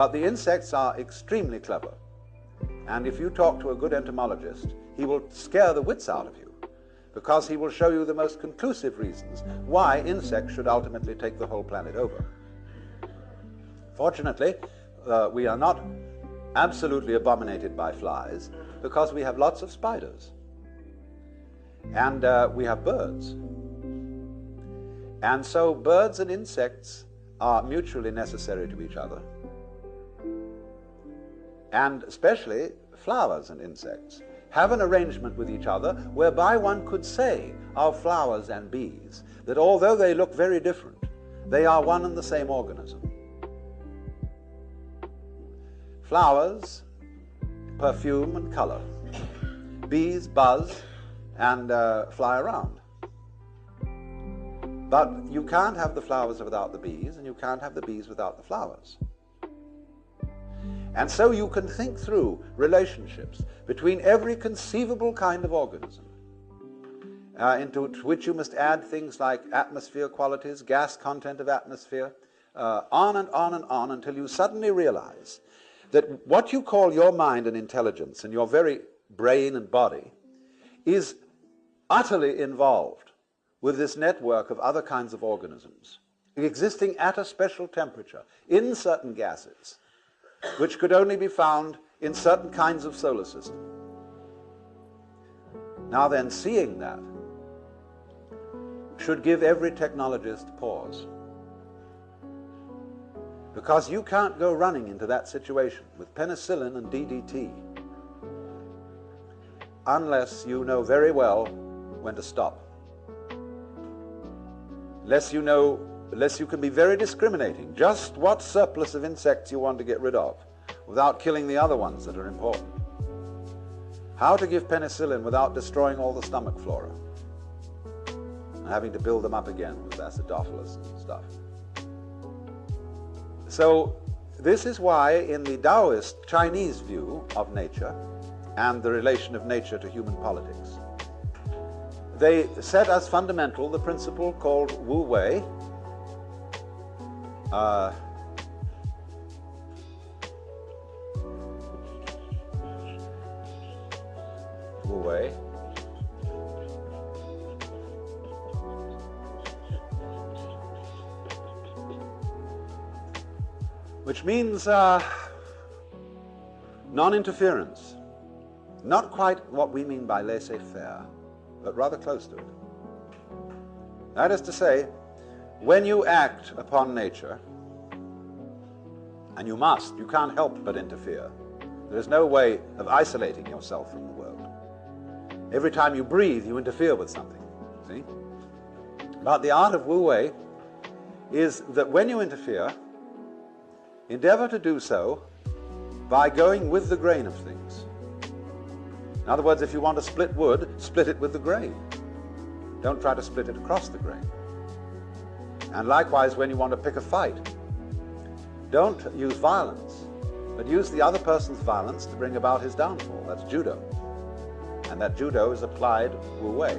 But the insects are extremely clever. And if you talk to a good entomologist, he will scare the wits out of you, because he will show you the most conclusive reasons why insects should ultimately take the whole planet over. Fortunately, we are not absolutely abominated by flies, because we have lots of spiders. And we have birds. And so birds and insects are mutually necessary to each other. And especially flowers and insects have an arrangement with each other whereby one could say of flowers and bees that although they look very different, they are one and the same organism. Flowers perfume and color. Bees buzz and fly around. But you can't have the flowers without the bees, and you can't have the bees without the flowers. And so you can think through relationships between every conceivable kind of organism, into which you must add things like atmosphere qualities, gas content of atmosphere, on and on and on, until you suddenly realize that what you call your mind and intelligence and your very brain and body is utterly involved with this network of other kinds of organisms existing at a special temperature in certain gases, which could only be found in certain kinds of solar system. Now then, seeing that should give every technologist pause, because you can't go running into that situation with penicillin and DDT unless you know very well when to stop. Unless you can be very discriminating just what surplus of insects you want to get rid of without killing the other ones that are important. How to give penicillin without destroying all the stomach flora and having to build them up again with acidophilus and stuff. So this is why in the Taoist Chinese view of nature and the relation of nature to human politics, they set as fundamental the principle called Wu Wei, which means non-interference. Not quite what we mean by laissez-faire, but rather close to it. That is to say, when you act upon nature, and you can't help but interfere. There is no way of isolating yourself from the world. Every time you breathe, you interfere with something, see? But the art of Wu Wei is that when you interfere, endeavor to do so by going with the grain of things. In other words, if you want to split wood, split it with the grain. Don't try to split it across the grain. And likewise, when you want to pick a fight, don't use violence, but use the other person's violence to bring about his downfall. That's judo. And that judo is applied Wu Wei.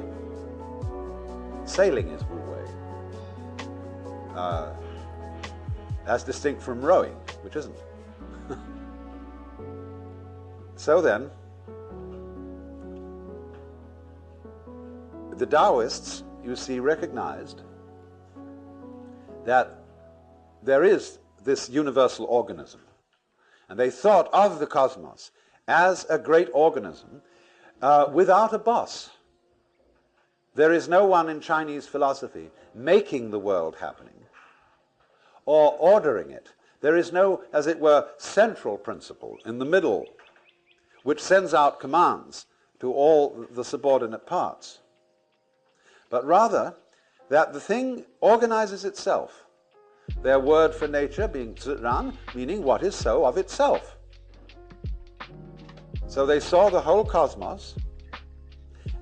Sailing is Wu Wei. As distinct from rowing, which isn't. So then, the Taoists, you see, recognized that there is this universal organism. And they thought of the cosmos as a great organism without a boss. There is no one in Chinese philosophy making the world happening or ordering it. There is no, as it were, central principle in the middle which sends out commands to all the subordinate parts. But rather, that the thing organizes itself. Their word for nature being zran, meaning what is so of itself. So they saw the whole cosmos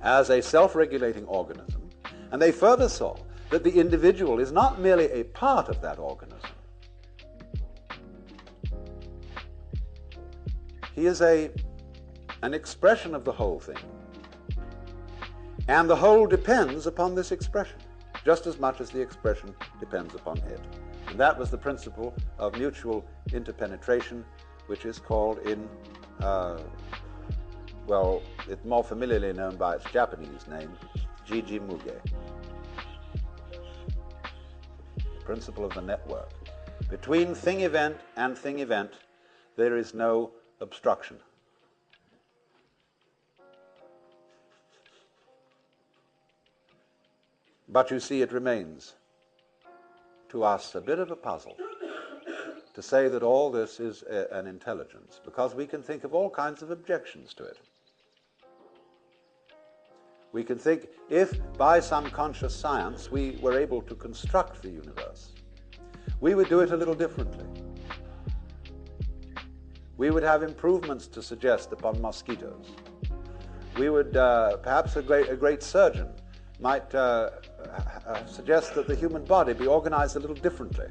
as a self-regulating organism, and they further saw that the individual is not merely a part of that organism. He is an expression of the whole thing. And the whole depends upon this expression, just as much as the expression depends upon it. And that was the principle of mutual interpenetration, which is called in, well, it's more familiarly known by its Japanese name, Jiji-muge. The principle of the network. Between thing event and thing event, there is no obstruction. But you see, it remains to us a bit of a puzzle to say that all this is an intelligence, because we can think of all kinds of objections to it. We can think, if by some conscious science we were able to construct the universe, we would do it a little differently. We would have improvements to suggest upon mosquitoes. We would, perhaps a great surgeon might suggest that the human body be organized a little differently.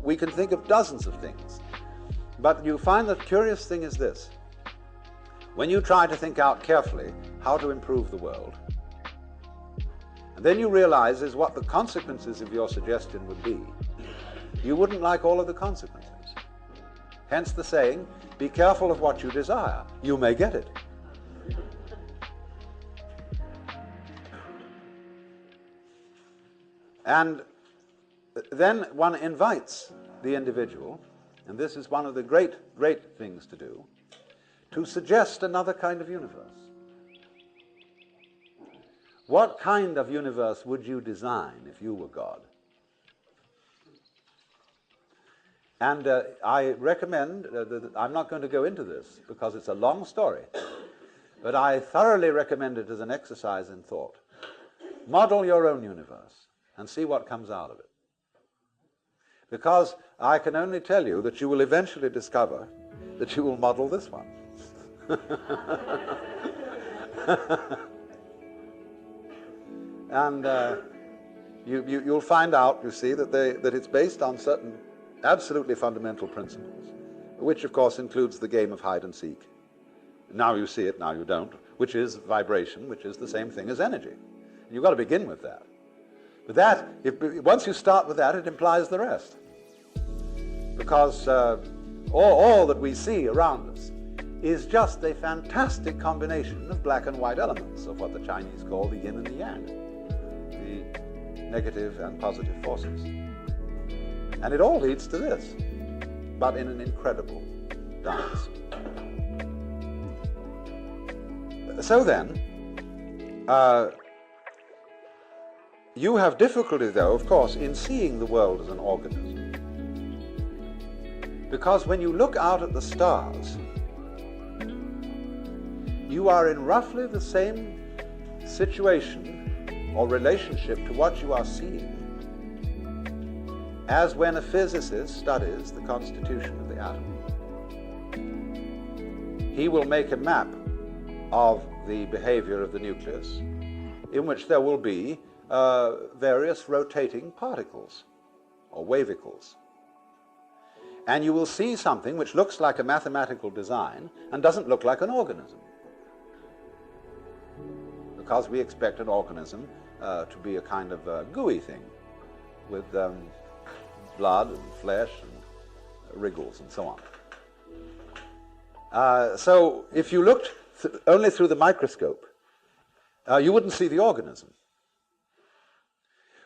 We can think of dozens of things. But you find the curious thing is this. When you try to think out carefully how to improve the world, and then you realize is what the consequences of your suggestion would be, you wouldn't like all of the consequences. Hence the saying, be careful of what you desire. You may get it. And then one invites the individual, and this is one of the great things to do, to suggest another kind of universe. What kind of universe would you design if you were God? And I recommend, I'm not going to go into this because it's a long story, but I thoroughly recommend it as an exercise in thought. Model your own universe and see what comes out of it. Because I can only tell you that you will eventually discover that you will model this one. And you'll find out, you see, that it's based on certain absolutely fundamental principles, which of course includes the game of hide and seek. Now you see it, now you don't, which is vibration, which is the same thing as energy. You've got to begin with that. But that, once you start with that, it implies the rest. Because all that we see around us is just a fantastic combination of black and white elements, of what the Chinese call the yin and the yang, the negative and positive forces. And it all leads to this, but in an incredible dance. So then, you have difficulty, though, of course, in seeing the world as an organism. Because when you look out at the stars, you are in roughly the same situation or relationship to what you are seeing as when a physicist studies the constitution of the atom. He will make a map of the behavior of the nucleus in which there will be various rotating particles or wavicles. And you will see something which looks like a mathematical design and doesn't look like an organism. Because we expect an organism to be a kind of gooey thing with blood and flesh and wriggles and so on. So if you looked only through the microscope, you wouldn't see the organism.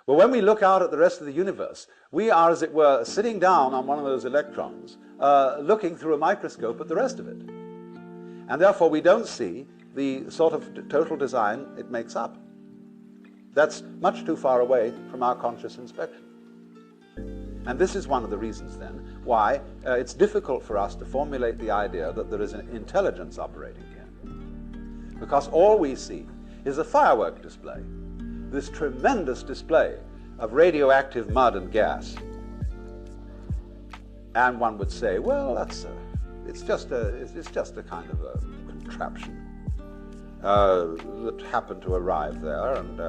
Well, when we look out at the rest of the universe, we are, as it were, sitting down on one of those electrons, looking through a microscope at the rest of it. And therefore we don't see the sort of total design it makes up. That's much too far away from our conscious inspection. And this is one of the reasons, then, why it's difficult for us to formulate the idea that there is an intelligence operating here. Because all we see is a firework display, this tremendous display of radioactive mud and gas. And one would say, well, it's just a kind of a contraption that happened to arrive there, and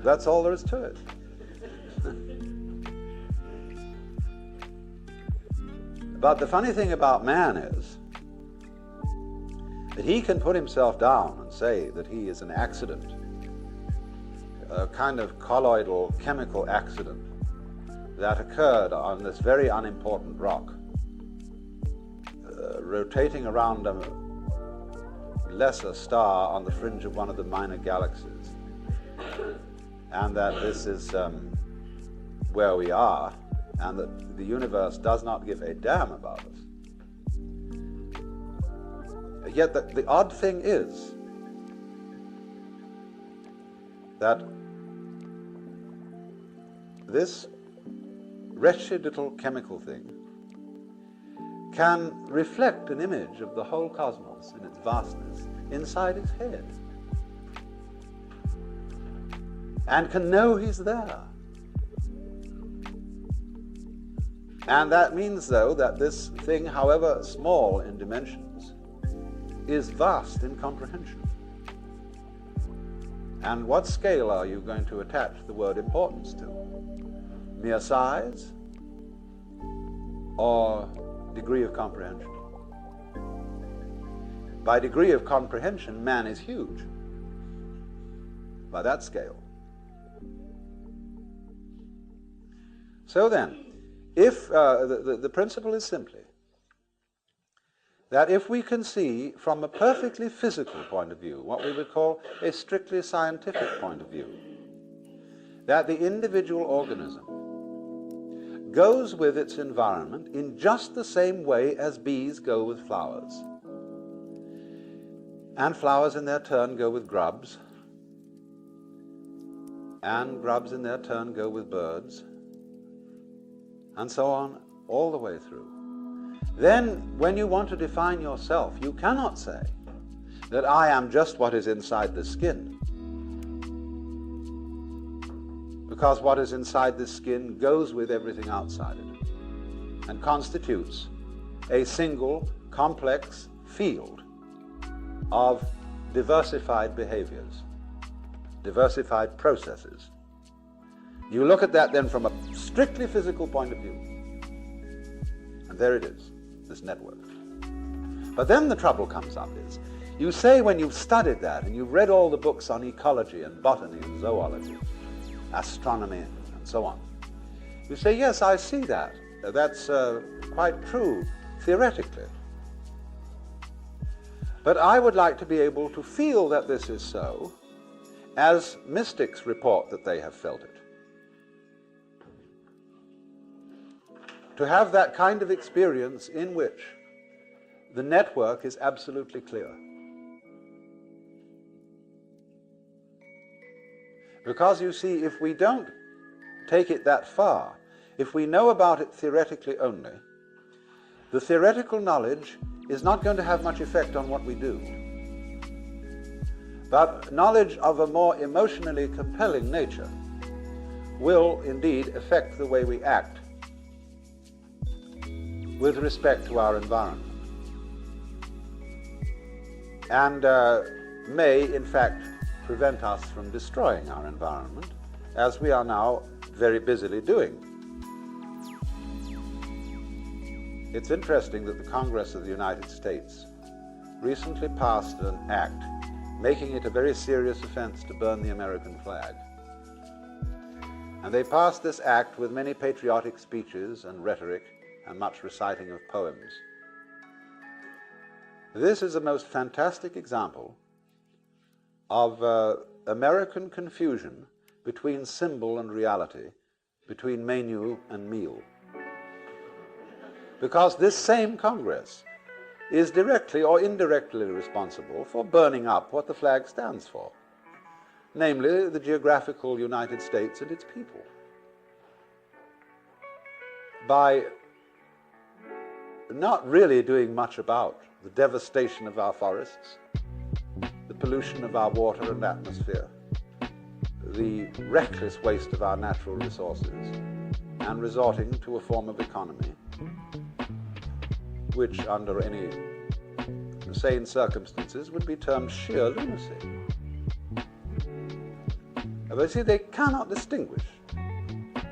that's all there is to it. But the funny thing about man is that he can put himself down and say that he is an accident a kind of colloidal chemical accident that occurred on this very unimportant rock, rotating around a lesser star on the fringe of one of the minor galaxies, and that this is where we are, and that the universe does not give a damn about us. Yet the odd thing is that this wretched little chemical thing can reflect an image of the whole cosmos in its vastness inside his head, and can know he's there. And that means, though, that this thing, however small in dimensions, is vast in comprehension. And what scale are you going to attach the word importance to? Mere size or degree of comprehension? By degree of comprehension, man is huge. By that scale. So then, if the principle is simply that if we can see from a perfectly physical point of view, what we would call a strictly scientific point of view, that the individual organism goes with its environment in just the same way as bees go with flowers, and flowers in their turn go with grubs, and grubs in their turn go with birds, and so on all the way through, then when you want to define yourself, you cannot say that I am just what is inside the skin, because what is inside the skin goes with everything outside it and constitutes a single complex field of diversified behaviors, diversified processes. You look at that then from a strictly physical point of view, and there it is, this network. But then the trouble comes up is, you say when you've studied that and you've read all the books on ecology and botany and zoology, astronomy and so on, you say, yes, I see that. That's quite true theoretically. But I would like to be able to feel that this is so, as mystics report that they have felt it. To have that kind of experience in which the network is absolutely clear. Because you see, if we don't take it that far, if we know about it theoretically only, the theoretical knowledge is not going to have much effect on what we do. But knowledge of a more emotionally compelling nature will indeed affect the way we act with respect to our environment, and may, in fact, prevent us from destroying our environment, as we are now very busily doing. It's interesting that the Congress of the United States recently passed an act making it a very serious offense to burn the American flag. And they passed this act with many patriotic speeches and rhetoric and much reciting of poems. This is a most fantastic example of American confusion between symbol and reality, between menu and meal. Because this same Congress is directly or indirectly responsible for burning up what the flag stands for, namely the geographical United States and its people. By not really doing much about the devastation of our forests, the pollution of our water and atmosphere, the reckless waste of our natural resources, and resorting to a form of economy which, under any sane circumstances, would be termed sheer lunacy. But see, they cannot distinguish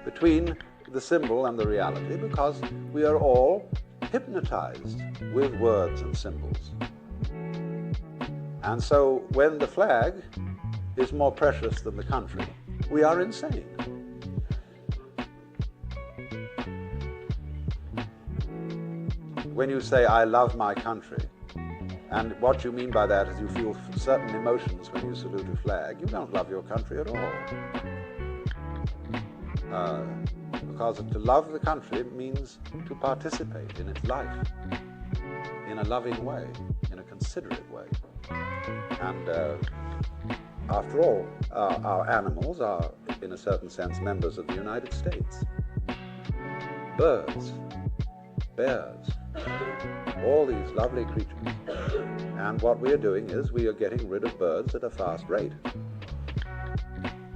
between the symbol and the reality, because we are all hypnotized with words and symbols. And so when the flag is more precious than the country, we are insane. When you say, I love my country, and what you mean by that is you feel certain emotions when you salute a flag, you don't love your country at all. Because to love the country means to participate in its life in a loving way, in a considerate way. And after all, our animals are, in a certain sense, members of the United States. Birds, bears, all these lovely creatures. And what we are doing is we are getting rid of birds at a fast rate.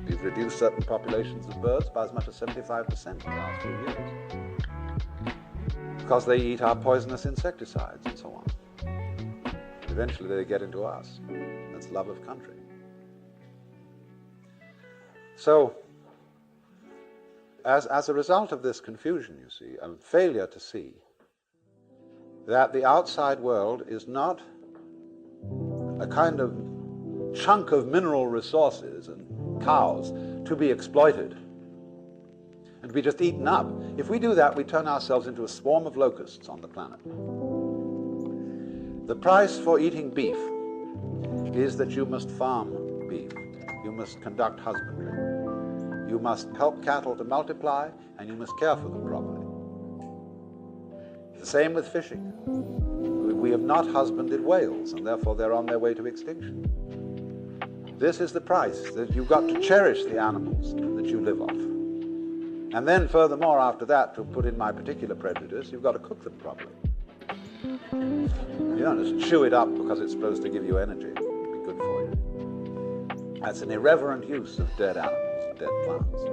We've reduced certain populations of birds by as much as 75% in the last few years. Because they eat our poisonous insecticides and so on. And eventually they get into us. That's love of country. So, as a result of this confusion, you see, a failure to see that the outside world is not a kind of chunk of mineral resources and cows to be exploited and to be just eaten up. If we do that, we turn ourselves into a swarm of locusts on the planet. The price for eating beef is that you must farm beef. You must conduct husbandry. You must help cattle to multiply, and you must care for them properly. The same with fishing. We have not husbanded whales, and therefore they're on their way to extinction. This is the price, that you've got to cherish the animals that you live off. And then furthermore, after that, to put in my particular prejudice, you've got to cook them properly. You don't just chew it up because it's supposed to give you energy. It'll be good for you. That's an irreverent use of dead animals and dead plants.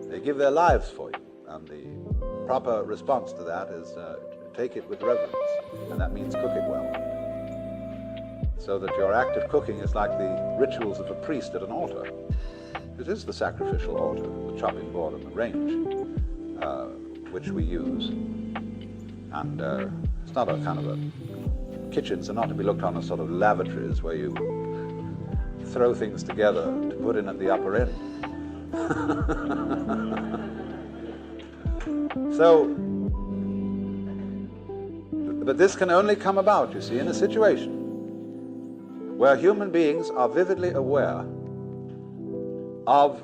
They give their lives for you, and the proper response to that is take it with reverence, and that means cook it well. So that your act of cooking is like the rituals of a priest at an altar. It is the sacrificial altar, the chopping board and the range, which we use. And it's not a kind of a... Kitchens are not to be looked on as sort of lavatories where you throw things together to put in at the upper end. But this can only come about, you see, in a situation where human beings are vividly aware of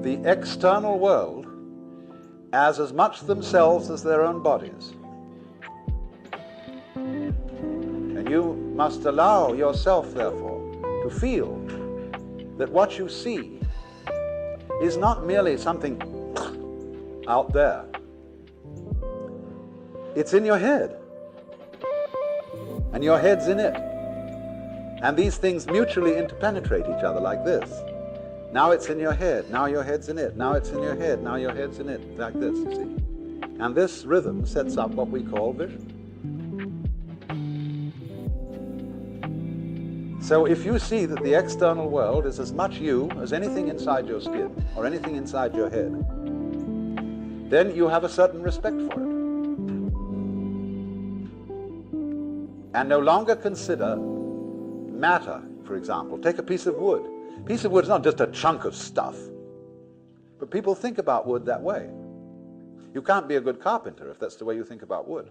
the external world as much themselves as their own bodies. And you must allow yourself, therefore, to feel that what you see is not merely something out there. It's in your head. And your head's in it. And these things mutually interpenetrate each other like this. Now it's in your head, now your head's in it, now it's in your head, now your head's in it, like this, you see. And this rhythm sets up what we call vision. So if you see that the external world is as much you as anything inside your skin or anything inside your head, then you have a certain respect for it. And no longer consider matter, for example. Take a piece of wood. A piece of wood is not just a chunk of stuff. But people think about wood that way. You can't be a good carpenter if that's the way you think about wood.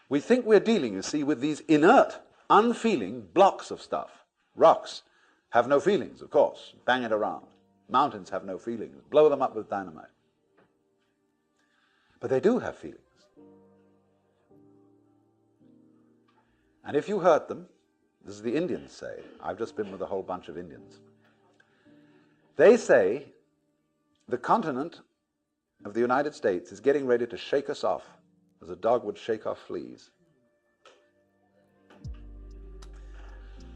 We think we're dealing, you see, with these inert, unfeeling blocks of stuff. Rocks have no feelings, of course. Bang it around. Mountains have no feelings. Blow them up with dynamite. But they do have feelings. And if you hurt them, this is the Indians say, I've just been with a whole bunch of Indians. They say the continent of the United States is getting ready to shake us off as a dog would shake off fleas.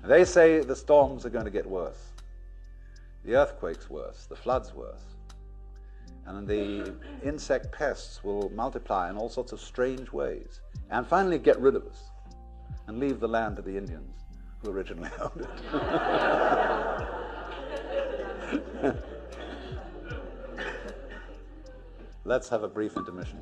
They say the storms are going to get worse, the earthquakes worse, the floods worse, and the insect pests will multiply in all sorts of strange ways and finally get rid of us and leave the land to the Indians who originally owned it. Let's have a brief intermission.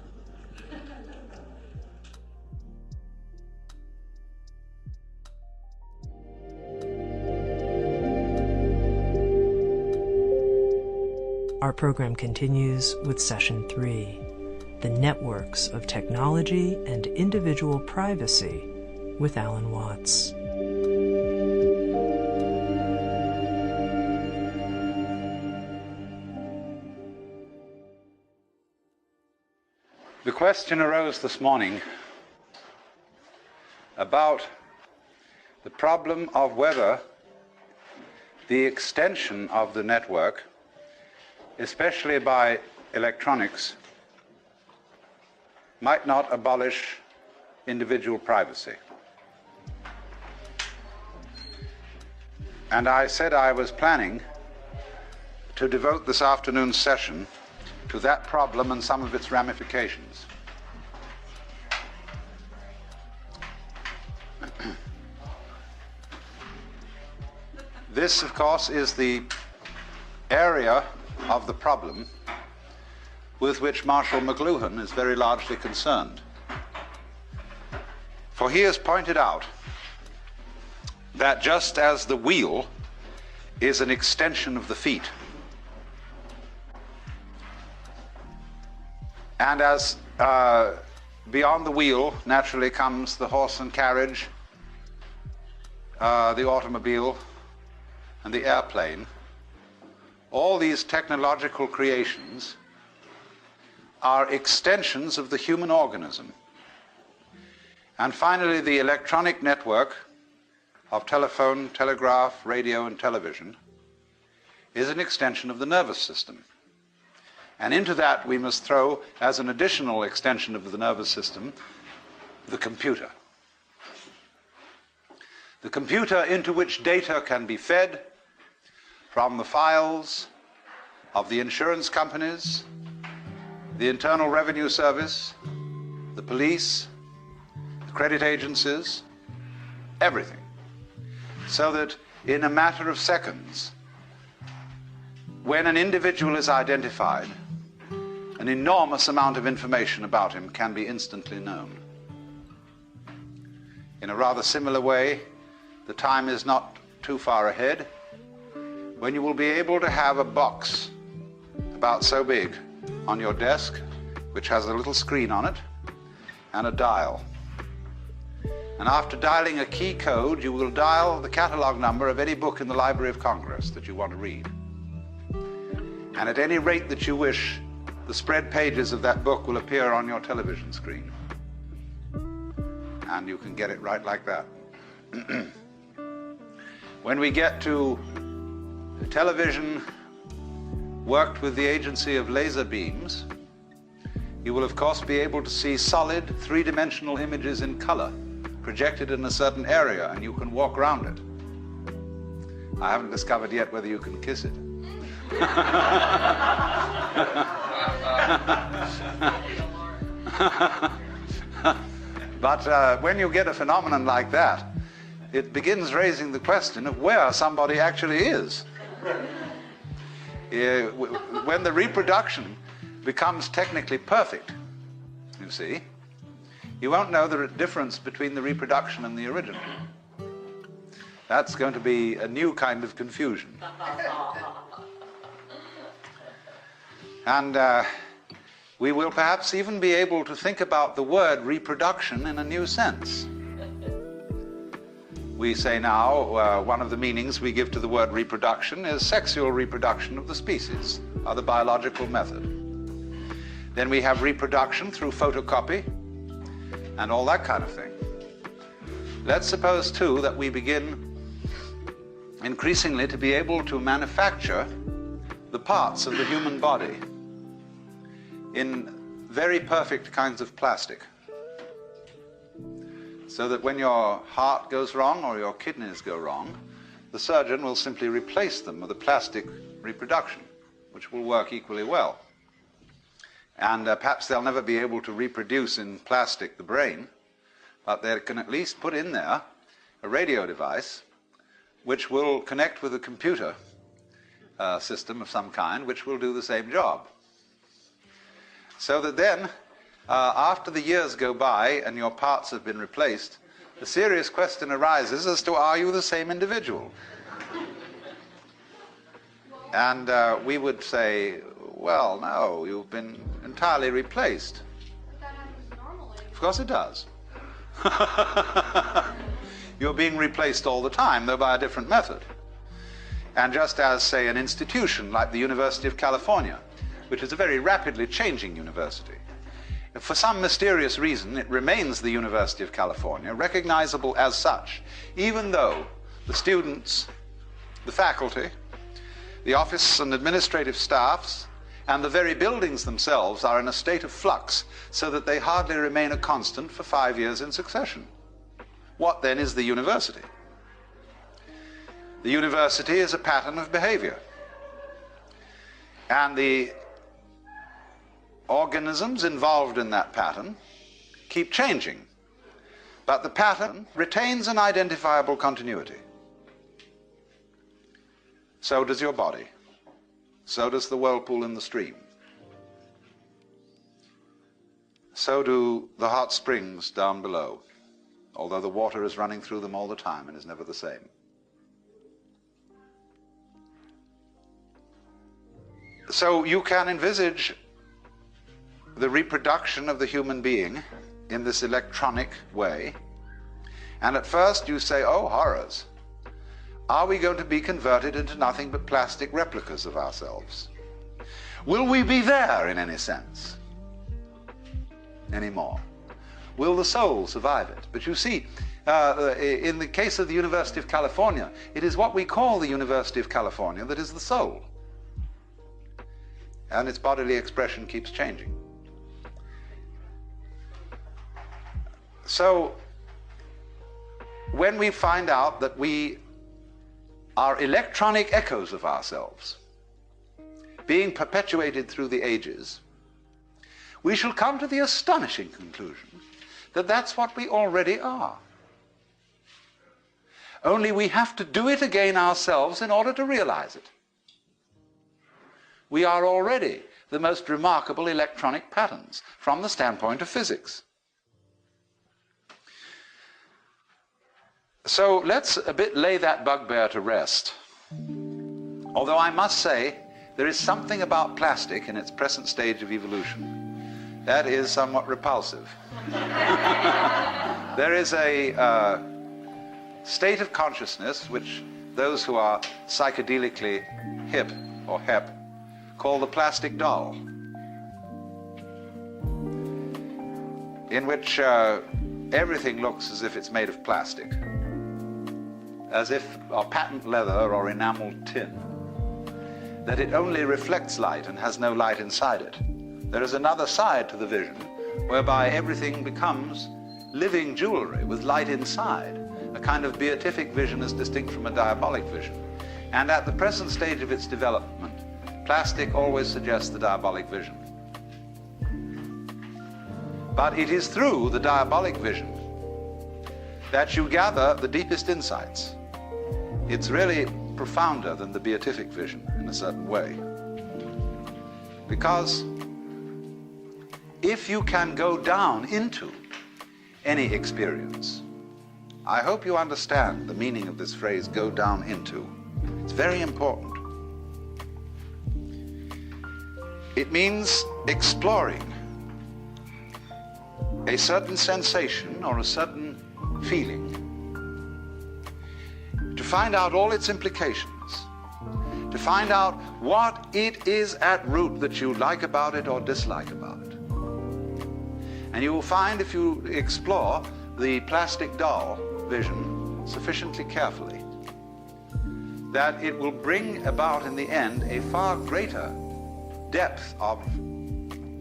Our program continues with Session 3, The Networks of Technology and Individual Privacy, with Alan Watts. The question arose this morning about the problem of whether the extension of the network, especially by electronics, might not abolish individual privacy. And I said I was planning to devote this afternoon's session to that problem and some of its ramifications. This, of course, is the area of the problem with which Marshall McLuhan is very largely concerned. For he has pointed out that just as the wheel is an extension of the feet, and as beyond the wheel naturally comes the horse and carriage, the automobile, and the airplane, all these technological creations are extensions of the human organism. And finally, the electronic network of telephone, telegraph, radio, and television is an extension of the nervous system. And into that we must throw, as an additional extension of the nervous system, the computer. The computer into which data can be fed from the files of the insurance companies, the Internal Revenue Service, the police, the credit agencies, everything. So that in a matter of seconds, when an individual is identified, an enormous amount of information about him can be instantly known. In a rather similar way, the time is not too far ahead when you will be able to have a box about so big on your desk, which has a little screen on it and a dial. And after dialing a key code, you will dial the catalog number of any book in the Library of Congress that you want to read. And at any rate that you wish, the spread pages of that book will appear on your television screen. And you can get it right like that. When we get to television worked with the agency of laser beams, you will of course be able to see solid three-dimensional images in color projected in a certain area, and you can walk around it. I haven't discovered yet whether you can kiss it. But when you get a phenomenon like that, it begins raising the question of where somebody actually is. When the reproduction becomes technically perfect, you see, you won't know the difference between the reproduction and the original. That's going to be a new kind of confusion. And we will perhaps even be able to think about the word reproduction in a new sense. We say now one of the meanings we give to the word reproduction is sexual reproduction of the species, or the biological method. Then we have reproduction through photocopy and all that kind of thing. Let's suppose, too, that we begin increasingly to be able to manufacture the parts of the human body in very perfect kinds of plastic, so that when your heart goes wrong or your kidneys go wrong, the surgeon will simply replace them with a plastic reproduction, which will work equally well. And perhaps they'll never be able to reproduce in plastic the brain, but they can at least put in there a radio device which will connect with a computer system of some kind, which will do the same job. So that then, after the years go by and your parts have been replaced, the serious question arises as to, are you the same individual? And we would say, well, no, you've been entirely replaced. But that happens normally. Of course it does. You're being replaced all the time, though by a different method. And just as, say, an institution like the University of California, which is a very rapidly changing university, if for some mysterious reason it remains the University of California, recognizable as such, even though the students, the faculty, the office and administrative staffs, and the very buildings themselves are in a state of flux, so that they hardly remain a constant for 5 years in succession. What then is the university? The university is a pattern of behavior. And the organisms involved in that pattern keep changing. But the pattern retains an identifiable continuity. So does your body. So does the whirlpool in the stream. So do the hot springs down below, although the water is running through them all the time and is never the same. So you can envisage the reproduction of the human being in this electronic way, and at first you say, oh, horrors. Are we going to be converted into nothing but plastic replicas of ourselves? Will we be there in any sense anymore? Will the soul survive it? But you see, in the case of the University of California, it is what we call the University of California that is the soul. And its bodily expression keeps changing. So, when we find out that we are electronic echoes of ourselves, being perpetuated through the ages, we shall come to the astonishing conclusion that that's what we already are. Only we have to do it again ourselves in order to realize it. We are already the most remarkable electronic patterns from the standpoint of physics. So let's a bit lay that bugbear to rest. Although I must say, there is something about plastic in its present stage of evolution that is somewhat repulsive. There is a state of consciousness which those who are psychedelically hip or hep call the plastic doll, in which everything looks as if it's made of plastic, as if or patent leather or enameled tin, that it only reflects light and has no light inside it. There is another side to the vision whereby everything becomes living jewelry with light inside, a kind of beatific vision as distinct from a diabolic vision. And at the present stage of its development, plastic always suggests the diabolic vision. But it is through the diabolic vision that you gather the deepest insights. It's really profounder than the beatific vision in a certain way. Because if you can go down into any experience, I hope you understand the meaning of this phrase, go down into. It's very important. It means exploring a certain sensation or a certain feeling, to find out all its implications, to find out what it is at root that you like about it or dislike about it. And you will find, if you explore the plastic doll vision sufficiently carefully, that it will bring about in the end a far greater depth of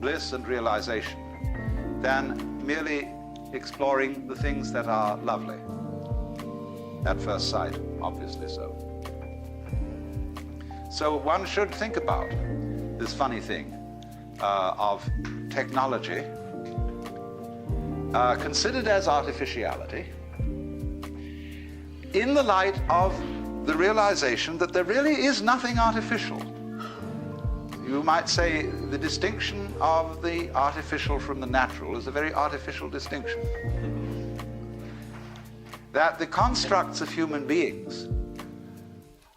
bliss and realization than merely exploring the things that are lovely. At first sight, obviously so. So one should think about this funny thing of technology considered as artificiality in the light of the realization that there really is nothing artificial. You might say the distinction of the artificial from the natural is a very artificial distinction. That the constructs of human beings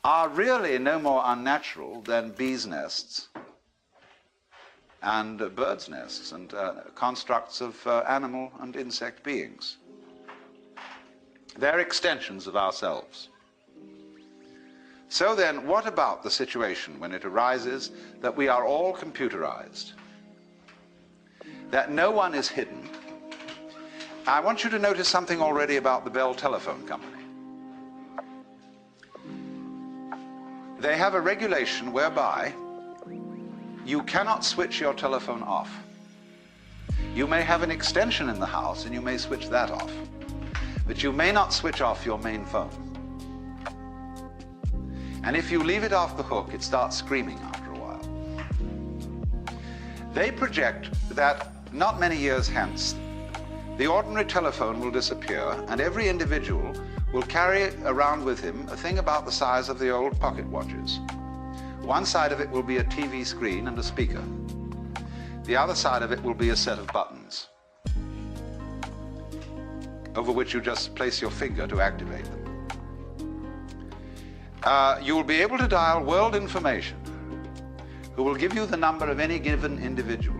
are really no more unnatural than bees' nests and birds' nests and constructs of animal and insect beings. They're extensions of ourselves. So then, what about the situation when it arises that we are all computerized, that no one is hidden? I want you to notice something already about the Bell Telephone Company. They have a regulation whereby you cannot switch your telephone off. You may have an extension in the house and you may switch that off, but you may not switch off your main phone. And if you leave it off the hook, it starts screaming after a while. They project that not many years hence, the ordinary telephone will disappear and every individual will carry around with him a thing about the size of the old pocket watches. One side of it will be a TV screen and a speaker. The other side of it will be a set of buttons, over which you just place your finger to activate them. You will be able to dial world information, who will give you the number of any given individual.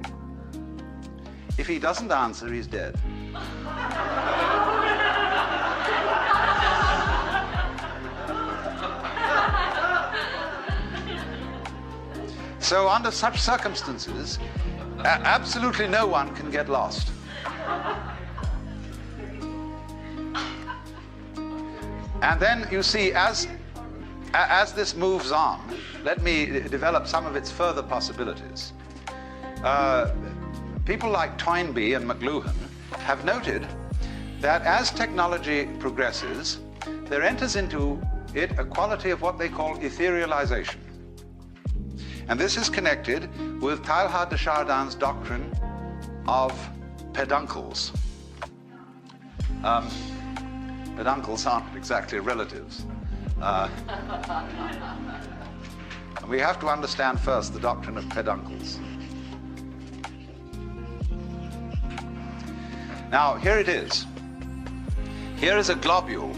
If he doesn't answer, he's dead. So under such circumstances, absolutely no one can get lost. And then you see, as this moves on, let me develop some of its further possibilities. People like Toynbee and McLuhan have noted that as technology progresses, there enters into it a quality of what they call etherealization. And this is connected with Teilhard de Chardin's doctrine of peduncles. Peduncles aren't exactly relatives. We have to understand first the doctrine of peduncles. Now, here it is. Here is a globule.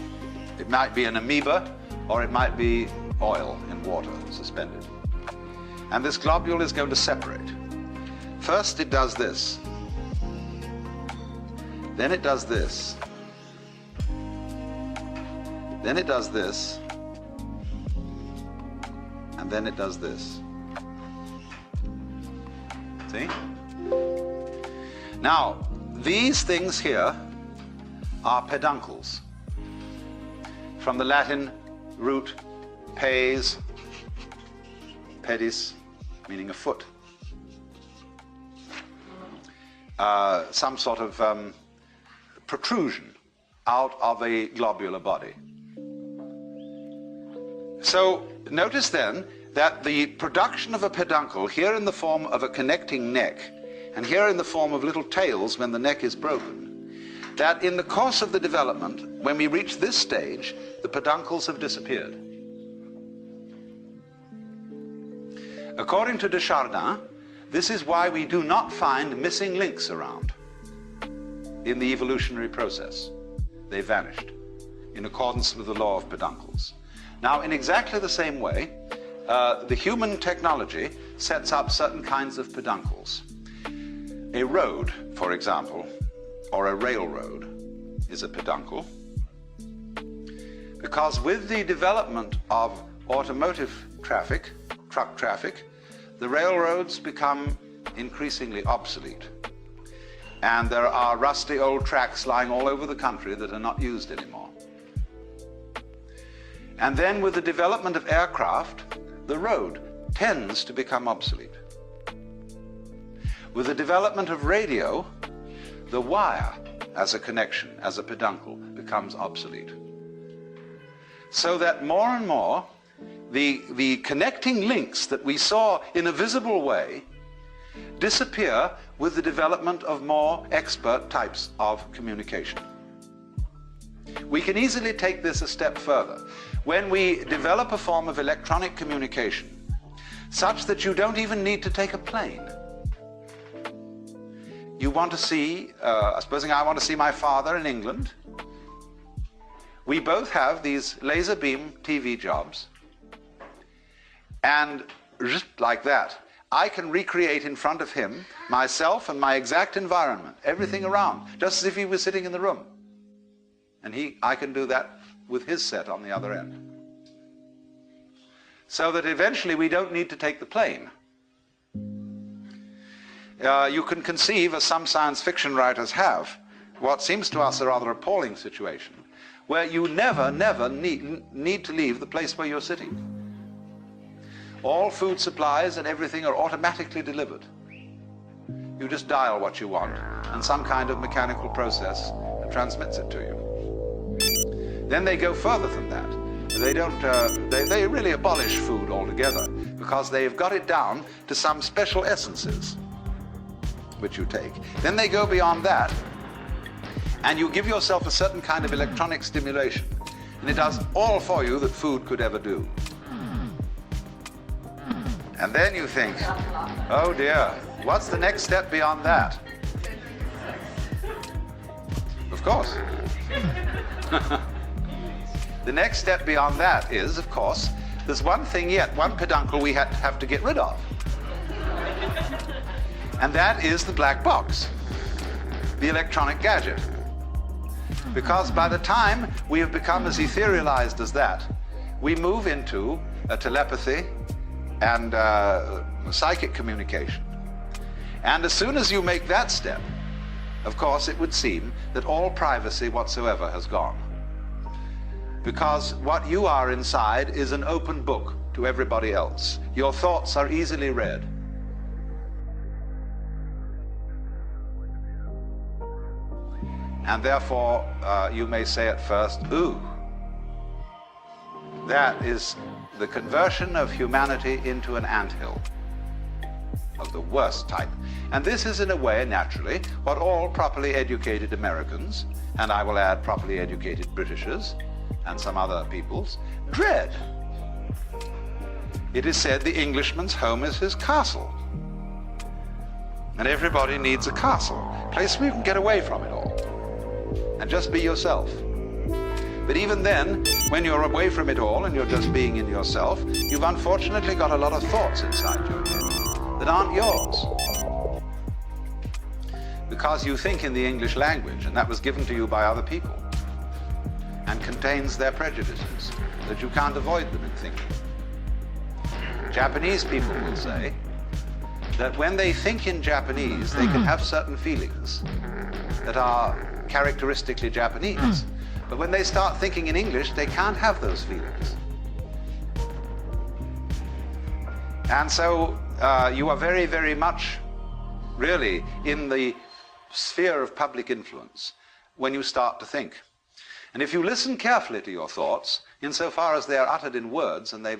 It might be an amoeba, or it might be oil in water suspended. And this globule is going to separate. First it does this. Then it does this. Then it does this. And then it does this. See? Now, these things here are peduncles, from the Latin root pes, pedis, meaning a foot. Some sort of protrusion out of a globular body. So notice then that the production of a peduncle, here in the form of a connecting neck, and here in the form of little tails when the neck is broken, that in the course of the development, when we reach this stage, the peduncles have disappeared. According to de Chardin, this is why we do not find missing links around in the evolutionary process. They vanished in accordance with the law of peduncles. Now, in exactly the same way, the human technology sets up certain kinds of peduncles. A road, for example, or a railroad is a peduncle, because with the development of automotive traffic, truck traffic, the railroads become increasingly obsolete. And there are rusty old tracks lying all over the country that are not used anymore. And then with the development of aircraft, the road tends to become obsolete. With the development of radio, the wire as a connection, as a peduncle, becomes obsolete. So that more and more, the connecting links that we saw in a visible way disappear with the development of more expert types of communication. We can easily take this a step further. When we develop a form of electronic communication, such that you don't even need to take a plane. You want to see, supposing I want to see my father in England. We both have these laser beam TV jobs, And just like that, I can recreate in front of him myself and my exact environment, everything around, just as if he was sitting in the room. And I can do that with his set on the other end. So that eventually we don't need to take the plane. You can conceive, as some science fiction writers have, what seems to us a rather appalling situation, where you never need to leave the place where you're sitting. All food supplies and everything are automatically delivered. You just dial what you want, and some kind of mechanical process transmits it to you. Then they go further than that. They really abolish food altogether, because they've got it down to some special essences which you take. Then they go beyond that, and you give yourself a certain kind of electronic stimulation, and it does all for you that food could ever do. And then you think, oh dear, what's the next step beyond that? Of course. The next step beyond that is, of course, there's one thing yet, one peduncle we have to get rid of. And that is the black box, the electronic gadget. Because by the time we have become as etherealized as that, we move into a telepathy and psychic communication. And as soon as you make that step, of course, it would seem that all privacy whatsoever has gone. Because what you are inside is an open book to everybody else. Your thoughts are easily read. And therefore, you may say at first, ooh, that is the conversion of humanity into an anthill of the worst type. And this is, in a way, naturally, what all properly educated Americans, and I will add properly educated Britishers, and some other peoples, dread. It is said the Englishman's home is his castle. And everybody needs a castle, a place where you can get away from it all, and just be yourself. But even then, when you're away from it all and you're just being in yourself, you've unfortunately got a lot of thoughts inside your head that aren't yours. Because you think in the English language, and that was given to you by other people, and contains their prejudices, that you can't avoid them in thinking. Japanese people will say that when they think in Japanese, they can have certain feelings that are characteristically Japanese. But when they start thinking in English, they can't have those feelings. And so you are very, very much really in the sphere of public influence when you start to think. And if you listen carefully to your thoughts, insofar as they are uttered in words and they